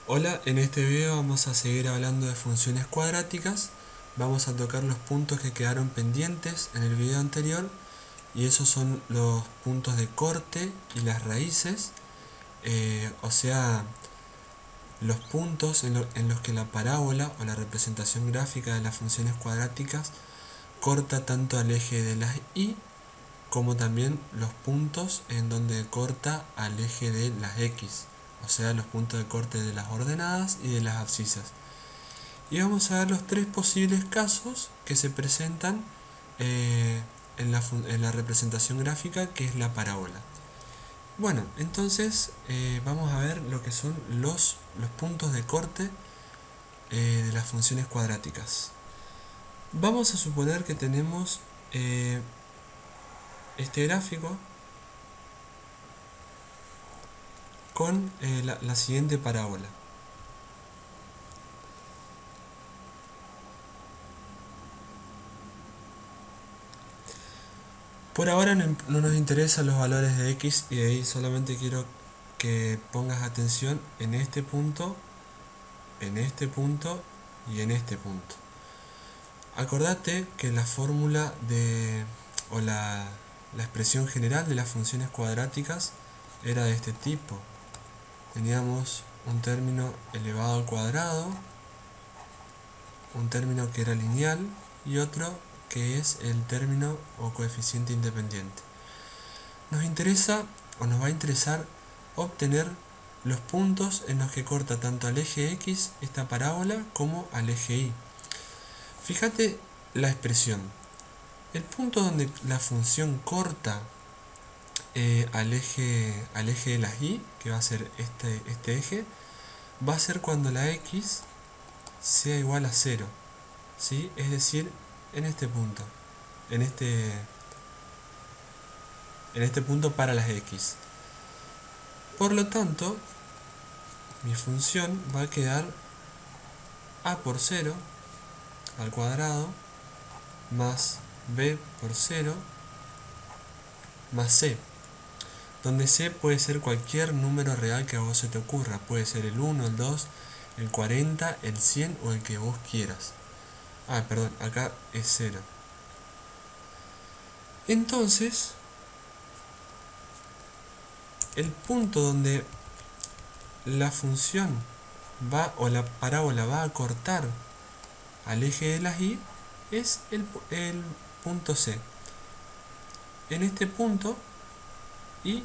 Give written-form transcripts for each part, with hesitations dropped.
Hola, en este video vamos a seguir hablando de funciones cuadráticas. Vamos a tocar los puntos que quedaron pendientes en el video anterior, y esos son los puntos de corte y las raíces, o sea, los puntos en los que la parábola o la representación gráfica de las funciones cuadráticas corta tanto al eje de las y como también los puntos en donde corta al eje de las x, o sea, los puntos de corte de las ordenadas y de las abscisas. Y vamos a ver los tres posibles casos que se presentan en la representación gráfica, que es la parábola. Bueno, entonces vamos a ver lo que son los puntos de corte de las funciones cuadráticas. Vamos a suponer que tenemos este gráfico con la siguiente parábola. Por ahora no nos interesan los valores de x y de y, solamente quiero que pongas atención en este punto y en este punto. Acordate que la fórmula o la expresión general de las funciones cuadráticas era de este tipo. Teníamos un término elevado al cuadrado, un término que era lineal y otro que es el término o coeficiente independiente. Nos va a interesar obtener los puntos en los que corta tanto al eje x esta parábola como al eje y. Fíjate la expresión. El punto donde la función corta al eje de las y, que va a ser este eje, va a ser cuando la x sea igual a 0, ¿sí? Es decir, en este punto, en este punto para las x. Por lo tanto, mi función va a quedar a por 0 al cuadrado más b por 0 más c, donde c puede ser cualquier número real que a vos se te ocurra. Puede ser el 1, el 2, el 40, el 100 o el que vos quieras. Perdón, acá es 0. Entonces, el punto donde la función o la parábola va a cortar al eje de las y es el punto C. En este punto y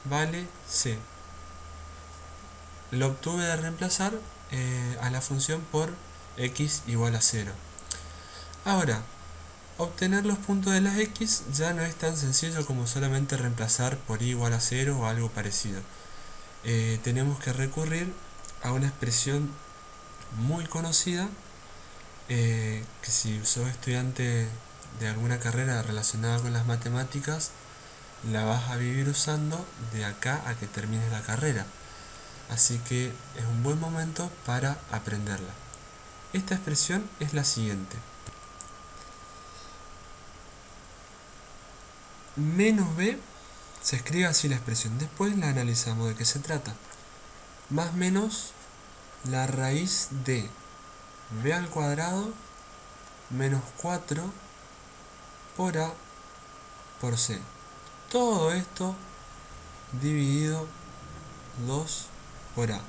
vale C. Lo obtuve de reemplazar a la función por x igual a 0. Ahora, obtener los puntos de las x ya no es tan sencillo como solamente reemplazar por y igual a 0 o algo parecido. Tenemos que recurrir a una expresión muy conocida, que si sos estudiante de alguna carrera relacionada con las matemáticas, la vas a vivir usando de acá a que termines la carrera. Así que es un buen momento para aprenderla. Esta expresión es la siguiente. Menos b, se escribe así la expresión, después la analizamos de qué se trata. Más menos la raíz de b al cuadrado menos 4 por a por c. Todo esto dividido 2 por a.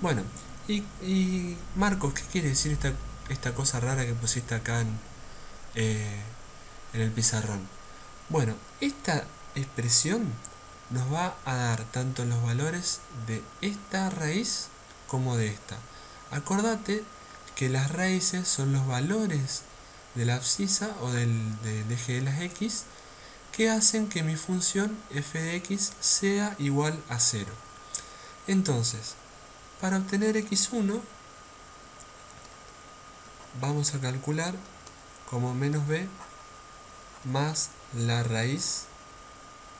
Bueno, y Marcos, ¿qué quiere decir esta cosa rara que pusiste acá en el pizarrón? Bueno, esta expresión nos va a dar tanto los valores de esta raíz como de esta. Acordate que las raíces son los valores de la abscisa o del eje de las x, que hacen que mi función f de x sea igual a 0. Entonces, para obtener x1, vamos a calcular como menos b más la raíz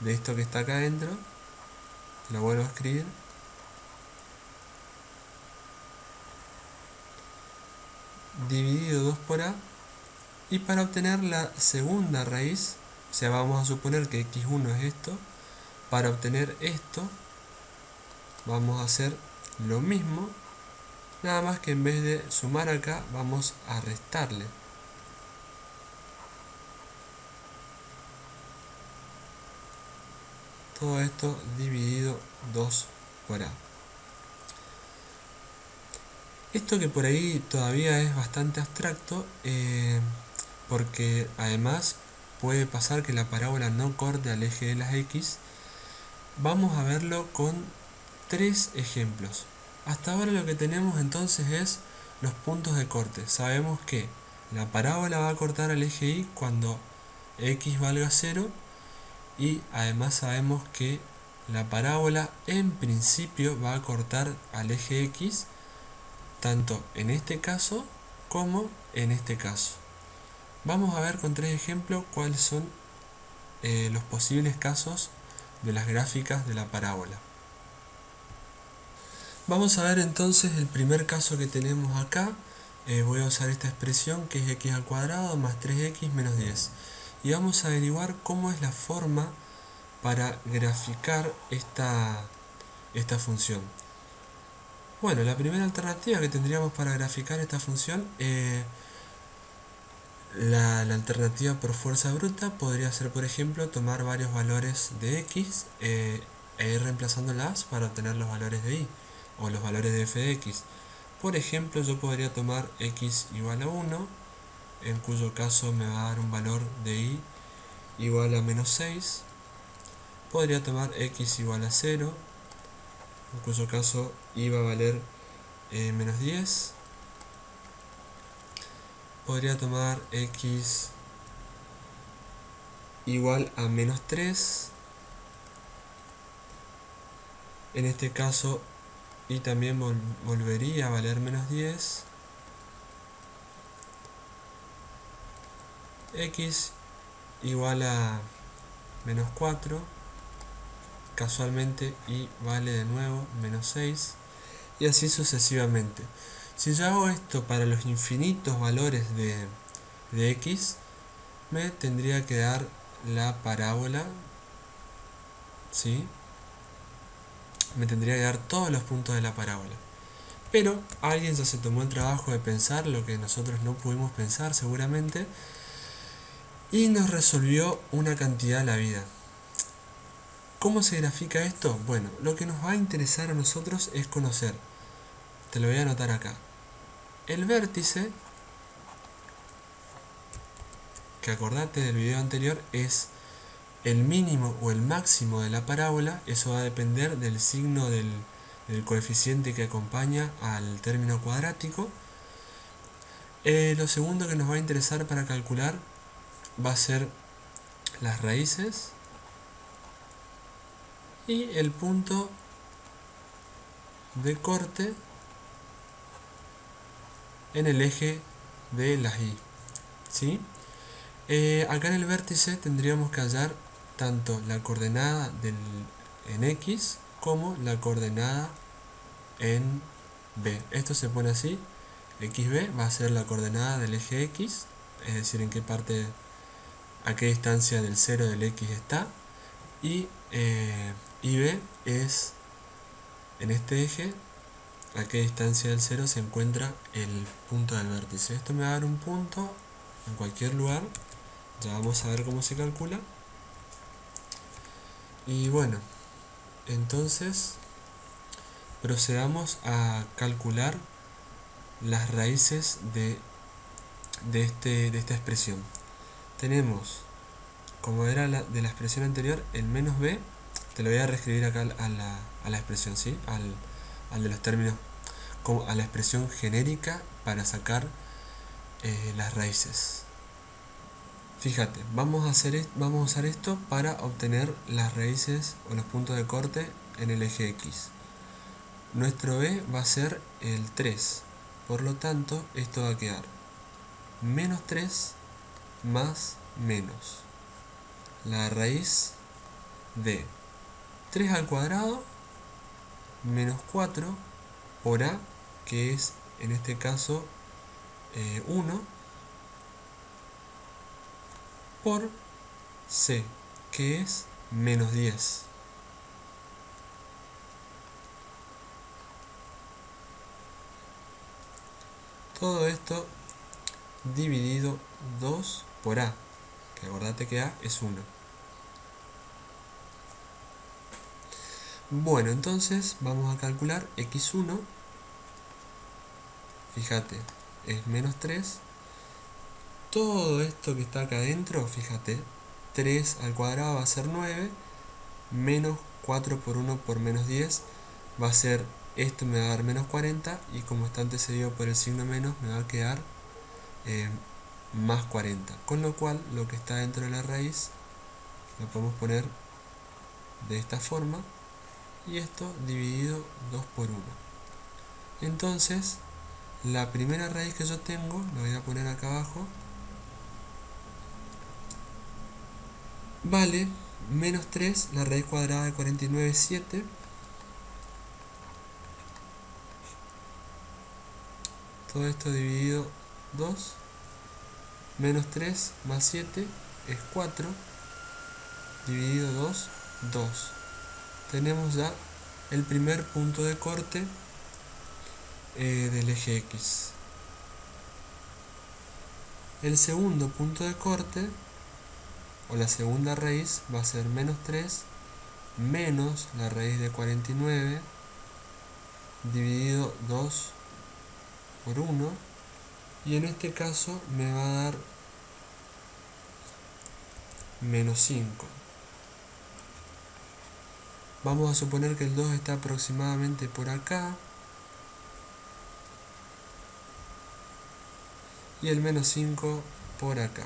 de esto que está acá adentro. Lo vuelvo a escribir. Dividido 2 por a. Y para obtener la segunda raíz, o sea, vamos a suponer que x1 es esto. Para obtener esto, vamos a hacer lo mismo, nada más que en vez de sumar acá vamos a restarle. Todo esto dividido 2 por a. Esto que por ahí todavía es bastante abstracto, porque además puede pasar que la parábola no corte al eje de las x. Vamos a verlo con 3 ejemplos. Hasta ahora lo que tenemos entonces es los puntos de corte. Sabemos que la parábola va a cortar al eje y cuando x valga 0, y además sabemos que la parábola en principio va a cortar al eje x tanto en este caso como en este caso. Vamos a ver con 3 ejemplos cuáles son los posibles casos de las gráficas de la parábola. Vamos a ver entonces el primer caso que tenemos acá. Voy a usar esta expresión que es x al cuadrado más 3x menos 10. Y vamos a averiguar cómo es la forma para graficar esta función. Bueno, la primera alternativa que tendríamos para graficar esta función, la alternativa por fuerza bruta podría ser, por ejemplo, tomar varios valores de x e ir reemplazándolas para obtener los valores de y, o los valores de f de x. Por ejemplo, yo podría tomar x igual a 1, en cuyo caso me va a dar un valor de y igual a menos 6. Podría tomar x igual a 0, en cuyo caso y va a valer menos 10. Podría tomar x igual a menos 3. En este caso y también volvería a valer menos 10. X igual a menos 4. Casualmente y vale de nuevo menos 6. Y así sucesivamente. Si yo hago esto para los infinitos valores de x, me tendría que dar la parábola, ¿sí? Me tendría que dar todos los puntos de la parábola. Pero alguien ya se tomó el trabajo de pensar lo que nosotros no pudimos pensar seguramente, y nos resolvió una cantidad a la vida. ¿Cómo se grafica esto? Bueno, lo que nos va a interesar a nosotros es conocer, te lo voy a anotar acá, el vértice, que acordate del video anterior, es el mínimo o el máximo de la parábola. Eso va a depender del signo del coeficiente que acompaña al término cuadrático. Lo segundo que nos va a interesar para calcular va a ser las raíces y el punto de corte en el eje de las y, ¿sí? Acá en el vértice tendríamos que hallar tanto la coordenada en x como la coordenada en b. Esto se pone así: xb va a ser la coordenada del eje x, es decir, en qué parte, a qué distancia del 0 del x está, y ib es en este eje a qué distancia del 0 se encuentra el punto del vértice. Esto me va a dar un punto en cualquier lugar. Ya vamos a ver cómo se calcula. Y bueno, entonces procedamos a calcular las raíces de esta expresión. Tenemos, como era de la expresión anterior, el menos b. Te lo voy a reescribir acá a la expresión, ¿sí? Al de los términos, como a la expresión genérica para sacar las raíces. Fíjate, vamos a usar esto para obtener las raíces o los puntos de corte en el eje x. Nuestro b va a ser el 3, por lo tanto esto va a quedar menos 3 más menos la raíz de 3 al cuadrado menos 4 por a, que es en este caso 1, por c, que es menos 10. Todo esto dividido 2 por a, que acordate que a es 1. Bueno, entonces vamos a calcular x1. Fíjate, es menos 3. Todo esto que está acá adentro, fíjate, 3 al cuadrado va a ser 9, menos 4 por 1 por menos 10 va a ser, esto me va a dar menos 40, y como está antecedido por el signo menos, me va a quedar más 40. Con lo cual, lo que está dentro de la raíz lo podemos poner de esta forma, y esto dividido 2 por 1. Entonces, la primera raíz que yo tengo, lo voy a poner acá abajo, vale menos 3, la raíz cuadrada de 49 es 7. Todo esto dividido 2, menos 3 más 7 es 4, dividido 2, 2. Tenemos ya el primer punto de corte del eje X. El segundo punto de corte, o la segunda raíz, va a ser menos 3 menos la raíz de 49 dividido 2 por 1, y en este caso me va a dar menos 5. Vamos a suponer que el 2 está aproximadamente por acá, y el menos 5 por acá.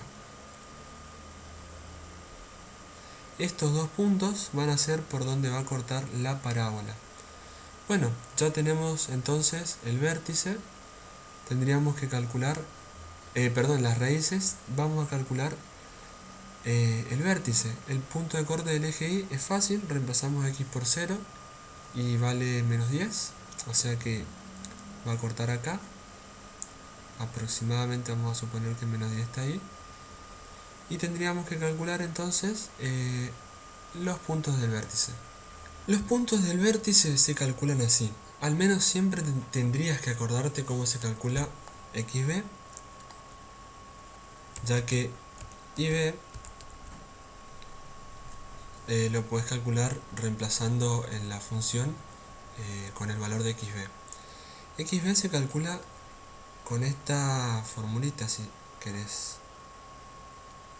Estos dos puntos van a ser por donde va a cortar la parábola. Bueno, ya tenemos entonces el vértice. Tendríamos que calcular, las raíces. Vamos a calcular el vértice. El punto de corte del eje Y es fácil, reemplazamos x por 0 y vale menos 10, o sea que va a cortar acá. Aproximadamente vamos a suponer que menos 10 está ahí. Y tendríamos que calcular entonces los puntos del vértice. Los puntos del vértice se calculan así. Al menos siempre tendrías que acordarte cómo se calcula xb, ya que ib lo puedes calcular reemplazando en la función con el valor de xb. Xb se calcula con esta formulita, si querés,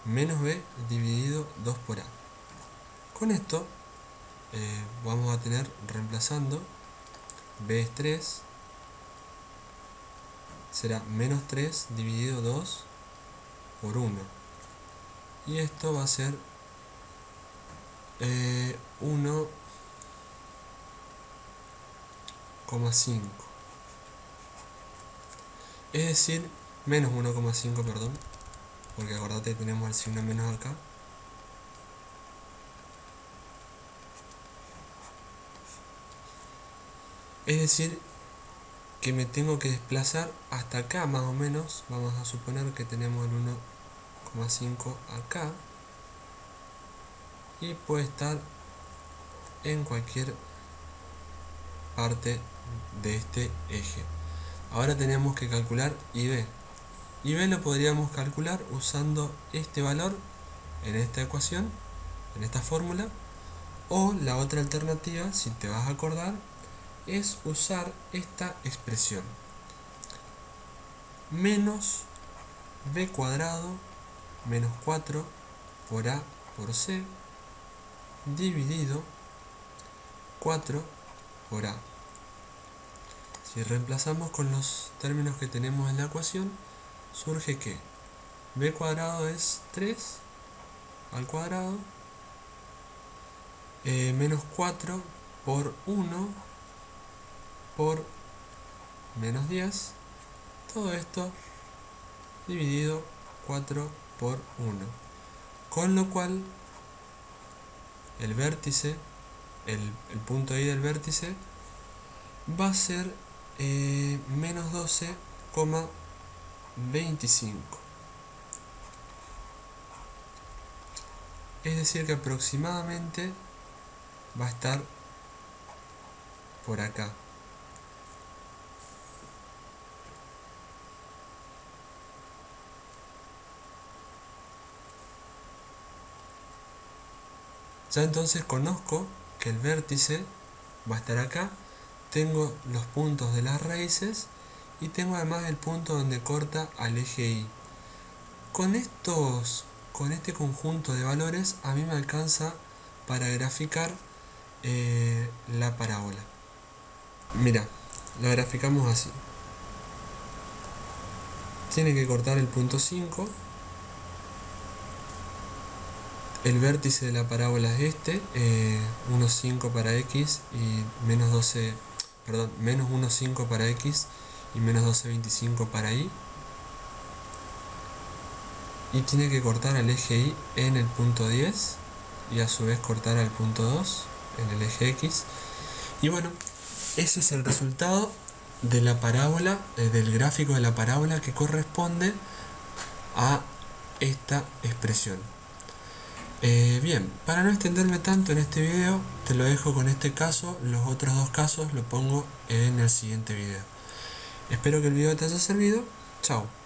menos b dividido 2 por a. Con esto vamos a tener, reemplazando, b es 3, será menos 3 dividido 2 por 1, y esto va a ser 1,5, es decir, menos 1,5, perdón, porque acordate que tenemos el signo menos acá. Es decir, que me tengo que desplazar hasta acá más o menos. Vamos a suponer que tenemos el 1,5 acá, y puede estar en cualquier parte de este eje. Ahora tenemos que calcular IB. IB lo podríamos calcular usando este valor en esta ecuación, en esta fórmula, o la otra alternativa, si te vas a acordar, es usar esta expresión: menos b cuadrado menos 4 por a por c dividido 4 por a. Si reemplazamos con los términos que tenemos en la ecuación, surge que b cuadrado es 3 al cuadrado menos 4 por 1 por menos 10, todo esto dividido 4 por 1, con lo cual el vértice, el punto I del vértice va a ser menos 12,25. Es decir, que aproximadamente va a estar por acá. Ya entonces conozco que el vértice va a estar acá, tengo los puntos de las raíces y tengo además el punto donde corta al eje Y. Con este conjunto de valores a mí me alcanza para graficar la parábola. Mira, la graficamos así. Tiene que cortar el punto 5. El vértice de la parábola es este, 1,5 para x y menos 1,5 para x y menos 12,25 para y. Y tiene que cortar al eje Y en el punto 10 y a su vez cortar al punto 2 en el eje X. Y bueno, ese es el resultado de la parábola, del gráfico de la parábola que corresponde a esta expresión. Bien, para no extenderme tanto en este video, te lo dejo con este caso. Los otros dos casos los pongo en el siguiente video. Espero que el video te haya servido. Chao.